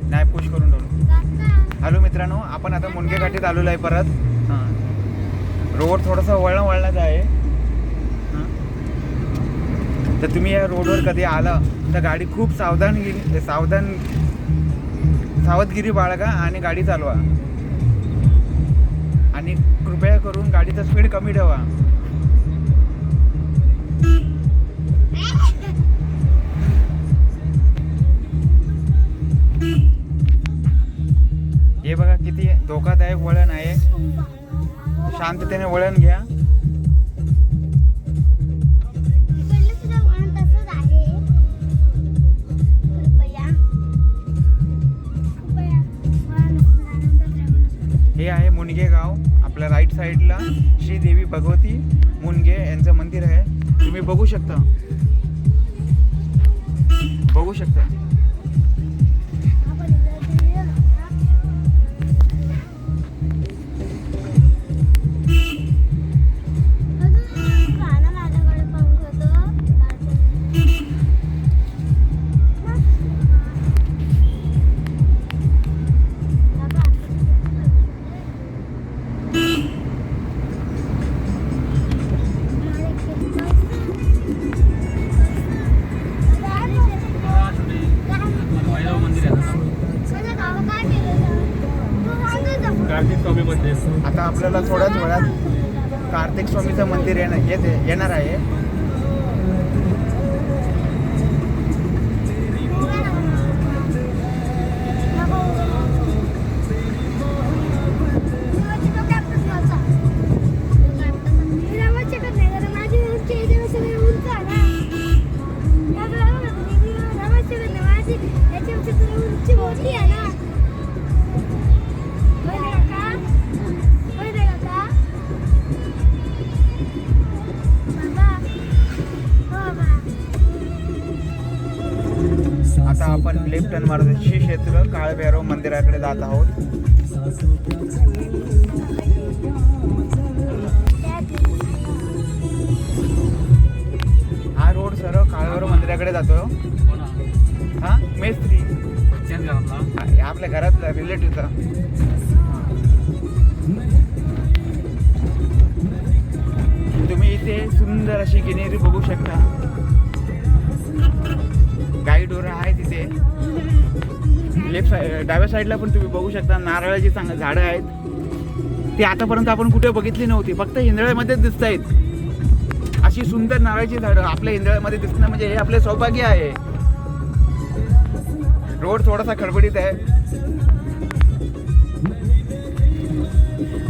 नाही पुश करून ठेवलं. हॅलो मित्रांनो, आपण आता मुनगे घाटीत आलेलो आहे परत. रोड थोडासा वळणाचा आहे. तर तुम्ही या रोडवर कधी आला तर गाडी खूप सावधगिरी बाळगा आणि गाडी चालवा. आणि कृपया करून गाडीचा स्पीड कमी ठेवा. हे बघा किती धोकादायक वळण आहे. शांततेने वळण घ्या. हे आहे मुनगे गाव. आपल्या राईट साईडला श्री देवी भगवती मुनगे यांचं मंदिर आहे. तुम्ही बघू शकता. आता आपल्याला थोड्याच वेळात कार्तिक स्वामीचं मंदिर येणार आहे. आता आपण लेफ्ट टर्न मारतो. श्री क्षेत्र काळभैरव मंदिराकडे जात आहोत. हा रोड सरळ काळभैरव मंदिराकडे जातो. हा मेस्त्री आपल्या घरातला रिलेटिव्हचा. तुम्ही इथे सुंदर अशी गिनेरी बघू शकता. गाई डोरा आहे तिथे. लेफ्ट साईड डाव्या साईडला पण तुम्ही बघू शकता नारळाची झाडं आहेत. ती आतापर्यंत आपण कुठे बघितली नव्हती. फक्त हिंदळ्यामध्येच दिसत आहेत. अशी सुंदर नारळाची झाडं आपल्या हिंदळ्यामध्ये दिसणं म्हणजे हे आपले सौभाग्य आहे. रोड थोडासा खडबडीत आहे,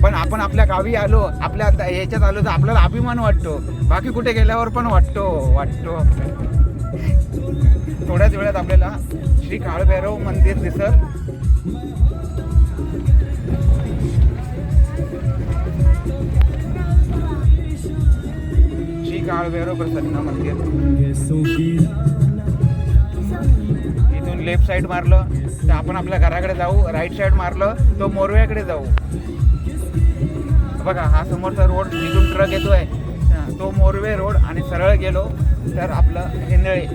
पण आपण आपल्या गावी आलो, आपल्या याच्यात आलो तर आपल्याला अभिमान वाटतो. बाकी कुठे गेल्यावर पण वाटतो. थोड्याच वेळात आपल्याला श्री काळभैरव मंदिर दिसत. श्री काळभैरव प्रसन्न मंदिर. इथून लेफ्ट साईड मारलं तर आपण आपल्या घराकडे जाऊ. राईट साईड मारलं तो मोरव्याकडे जाऊ. बघा हा समोरचा रोड तिथून ट्रक येतोय तो मोरवे रोड. आणि सरळ गेलो तर आपलं हिंदळे